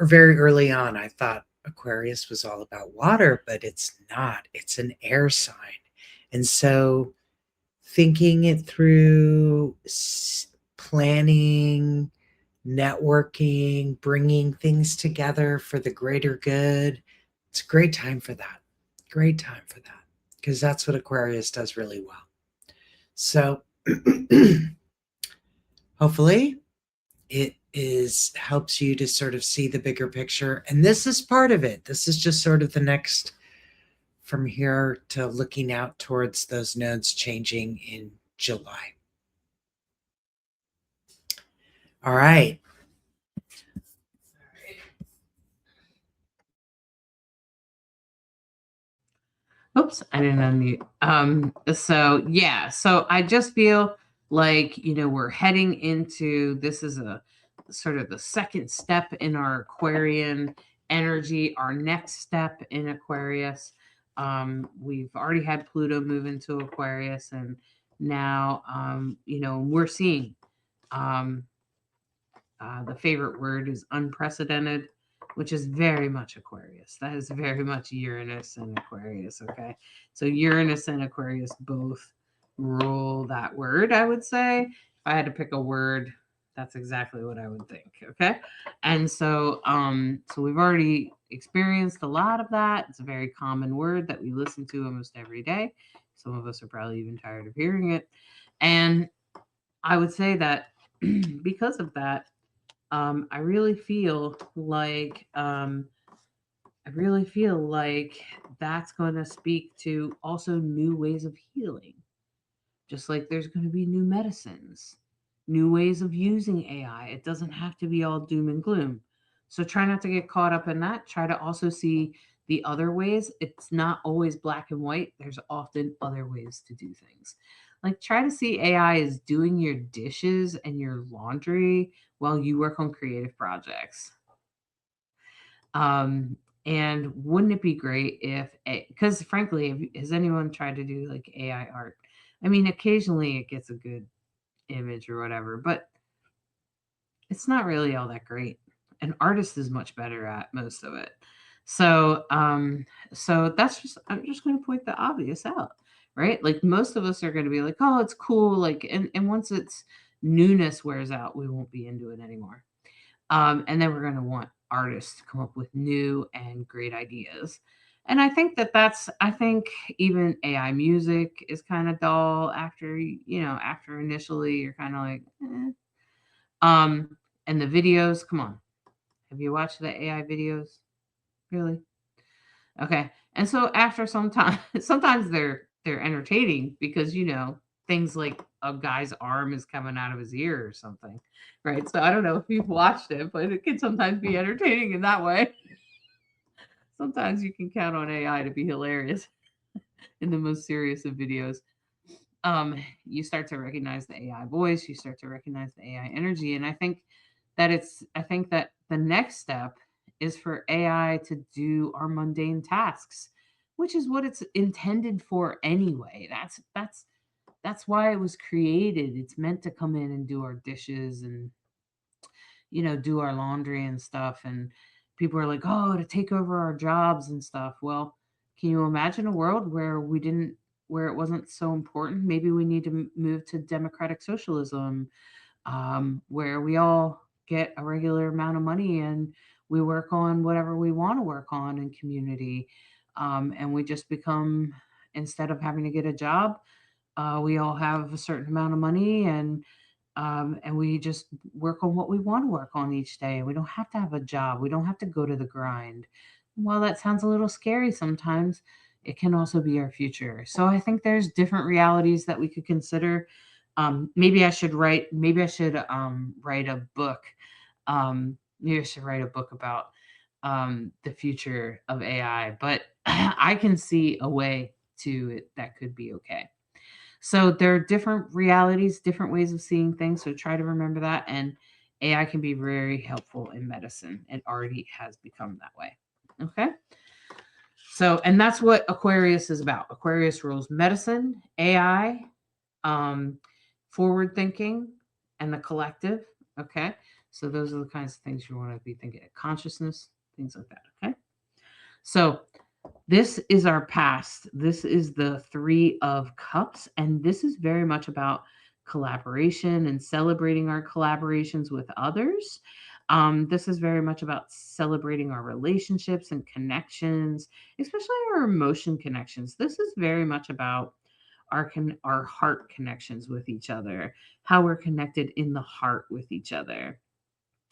very early on I thought Aquarius was all about water, but it's not. It's an air sign. And so thinking it through, planning, networking, bringing things together for the greater good. It's a great time for that. Great time for that. Because that's what Aquarius does really well. So hopefully it is helps you to sort of see the bigger picture. And this is part of it. This is just sort of the next from here to looking out towards those nodes changing in July. All right. Oops, I didn't unmute. So yeah, so I just feel like, we're heading into this is a sort of the second step in our Aquarian energy, our next step in Aquarius. We've already had Pluto move into Aquarius, and now, we're seeing um, the favorite word is unprecedented, which is very much Aquarius. That is very much Uranus and Aquarius. Okay. So Uranus and Aquarius both rule that word, I would say. If I had to pick a word, that's exactly what I would think. Okay. And so we've already experienced a lot of that. It's a very common word that we listen to almost every day. Some of us are probably even tired of hearing it. And I would say that because of that, I really feel like that's going to speak to also new ways of healing. Just like there's going to be new medicines, new ways of using AI. It doesn't have to be all doom and gloom. So try not to get caught up in that. Try to also see the other ways. It's not always black and white. There's often other ways to do things. Like try to see AI as doing your dishes and your laundry while you work on creative projects. Um, and wouldn't it be great if, because frankly, has anyone tried to do like AI art? I mean, occasionally it gets a good image or whatever, but it's not really all that great. An artist is much better at most of it. So, so I'm just going to point the obvious out, right? Like most of us are going to be like, oh, it's cool. Like, and once its newness wears out, we won't be into it anymore. And then we're going to want artists to come up with new and great ideas. And I think even AI music is kind of dull after initially you're kind of like, eh. And the videos, come on. Have you watched the AI videos? Really? Okay. And so after some time, sometimes they're entertaining because things like a guy's arm is coming out of his ear or something, right? So I don't know if you've watched it, but it can sometimes be entertaining in that way. Sometimes you can count on AI to be hilarious in the most serious of videos. You start to recognize the AI voice, you start to recognize the AI energy, and I think that the next step is for AI to do our mundane tasks, which is what it's intended for anyway. That's why it was created. It's meant to come in and do our dishes and do our laundry and stuff. And people are like, oh, to take over our jobs and stuff. Well, can you imagine a world where where it wasn't so important? Maybe we need to move to democratic socialism, where we all get a regular amount of money and we work on whatever we want to work on in community. And we just become, instead of having to get a job, we all have a certain amount of money, and we just work on what we want to work on each day. We don't have to have a job. We don't have to go to the grind. While that sounds a little scary sometimes, it can also be our future. So I think there's different realities that we could consider. Maybe I should write a book. Maybe I should write a book about the future of AI. But I can see a way to it that could be okay. So there are different realities, different ways of seeing things. So try to remember that. And AI can be very helpful in medicine. It already has become that way. Okay. So, and that's what Aquarius is about. Aquarius rules medicine, AI, um, forward thinking, and the collective. Okay. So those are the kinds of things you want to be thinking. Consciousness, things like that. Okay. So this is our past. This is the Three of Cups. And this is very much about collaboration and celebrating our collaborations with others. This is very much about celebrating our relationships and connections, especially our emotion connections. This is very much about our heart connections with each other, how we're connected in the heart with each other,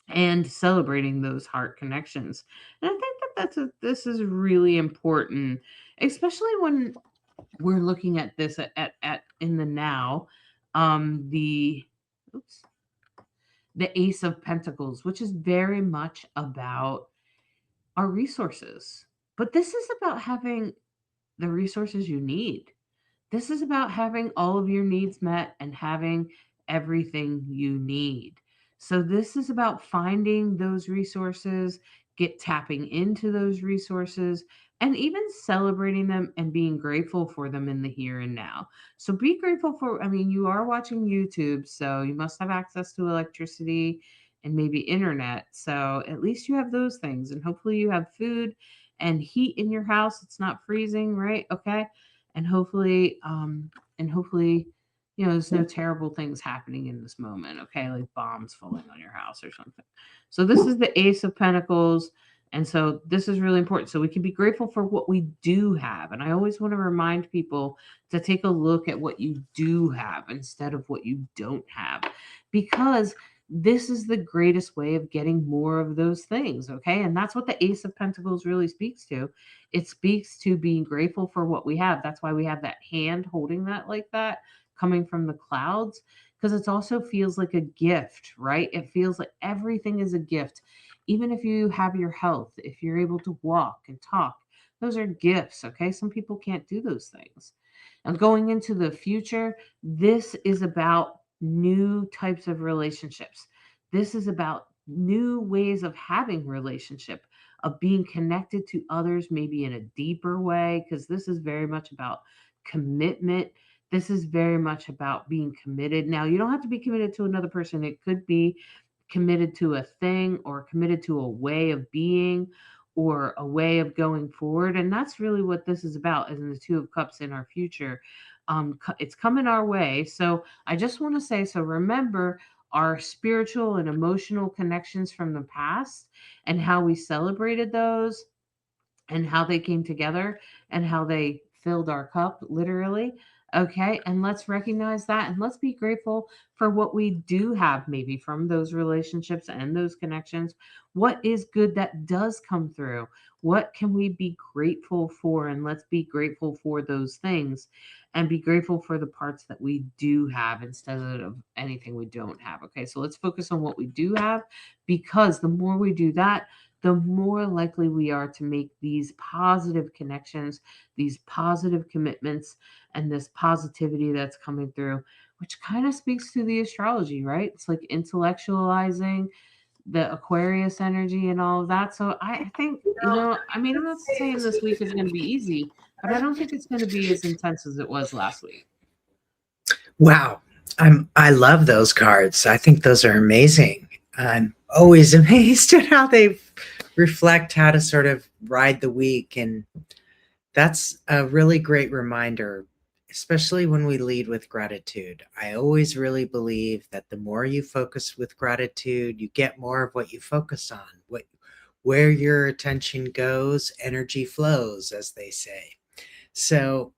and celebrating those heart connections. And I think this is really important, especially when we're looking at this at in the now. The oops, the Ace of Pentacles, which is very much about our resources. But this is about having the resources you need. This is about having all of your needs met and having everything you need. So this is about finding those resources, get tapping into those resources, and even celebrating them and being grateful for them in the here and now. So be grateful for, I mean, you are watching YouTube, so you must have access to electricity and maybe internet. So at least you have those things, and hopefully you have food and heat in your house. It's not freezing, right? Okay. And hopefully, there's no terrible things happening in this moment. Okay, like bombs falling on your house or something. So this is the Ace of Pentacles. And so this is really important. So we can be grateful for what we do have. And I always want to remind people to take a look at what you do have instead of what you don't have, because this is the greatest way of getting more of those things. Okay. And that's what the Ace of Pentacles really speaks to. It speaks to being grateful for what we have. That's why we have that hand holding that like that coming from the clouds, because it also feels like a gift, right? It feels like everything is a gift. Even if you have your health, if you're able to walk and talk, those are gifts. Okay. Some people can't do those things. And going into the future, this is about new types of relationships. This is about new ways of having relationship, of being connected to others, maybe in a deeper way, because this is very much about commitment. This is very much about being committed. Now, you don't have to be committed to another person. It could be committed to a thing or committed to a way of being or a way of going forward. And that's really what this is about, is in the Two of Cups in our future. It's coming our way. So I just want to say, so remember our spiritual and emotional connections from the past and how we celebrated those and how they came together and how they filled our cup, literally. Okay. And let's recognize that and let's be grateful for what we do have, maybe from those relationships and those connections. What is good that does come through? What can we be grateful for? And let's be grateful for those things and be grateful for the parts that we do have instead of anything we don't have. Okay. So let's focus on what we do have, because the more we do that, the more likely we are to make these positive connections, these positive commitments, and this positivity that's coming through, which kind of speaks to the astrology, right? It's like intellectualizing the Aquarius energy and all of that. So I think, I mean, I'm not saying this week is going to be easy, but I don't think it's going to be as intense as it was last week. Wow. I love those cards. I think those are amazing. always amazed at how they reflect how to sort of ride the week. And that's a really great reminder, especially when we lead with gratitude. I always really believe that the more you focus with gratitude, you get more of what you focus on. Where your attention goes, energy flows, as they say. So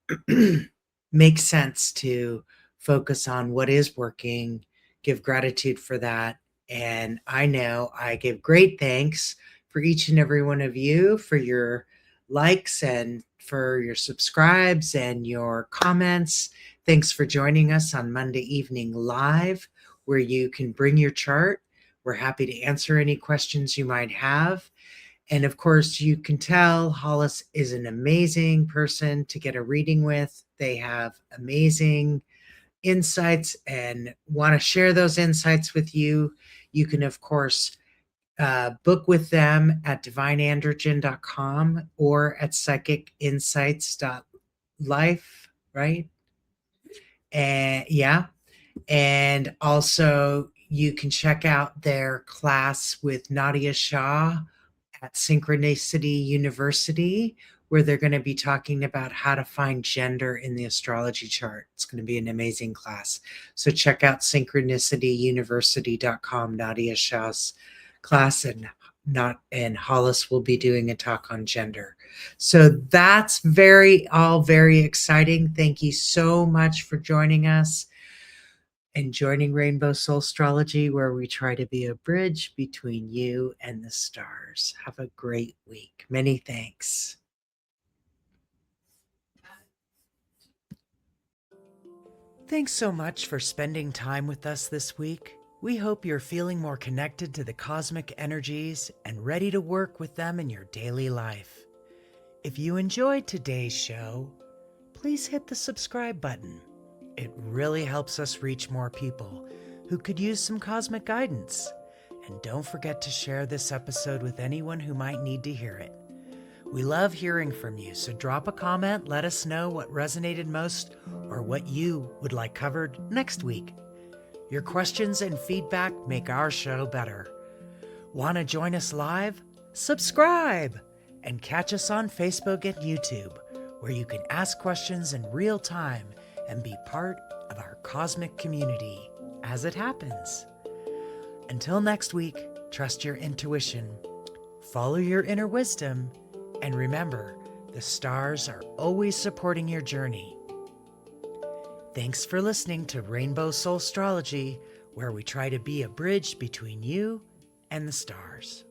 makes sense to focus on what is working, give gratitude for that. And I know I give great thanks for each and every one of you for your likes and for your subscribes and your comments. Thanks for joining us on Monday Evening Live, where you can bring your chart. We're happy to answer any questions you might have. And of course, you can tell Hollis is an amazing person to get a reading with. They have amazing insights and want to share those insights with you. You can, of course, book with them at divineandrogen.com or at psychicinsights.life, right? And yeah. And also, you can check out their class with Nadiya Shah at Synchronicity University, where they're going to be talking about how to find gender in the astrology chart. It's going to be an amazing class. So check out synchronicityuniversity.com, Nadiya Shah's class, and Hollis will be doing a talk on gender. So that's all very exciting. Thank you so much for joining us and joining Rainbow Soulstrology, where we try to be a bridge between you and the stars. Have a great week. Many thanks. Thanks so much for spending time with us this week. We hope you're feeling more connected to the cosmic energies and ready to work with them in your daily life. If you enjoyed today's show, please hit the subscribe button. It really helps us reach more people who could use some cosmic guidance. And don't forget to share this episode with anyone who might need to hear it. We love hearing from you, so drop a comment, let us know what resonated most or what you would like covered next week. Your questions and feedback make our show better. Want to join us live? Subscribe! And catch us on Facebook and YouTube, where you can ask questions in real time and be part of our cosmic community as it happens. Until next week, trust your intuition, follow your inner wisdom, and remember, the stars are always supporting your journey. Thanks for listening to Rainbow Soulstrology, where we try to be a bridge between you and the stars.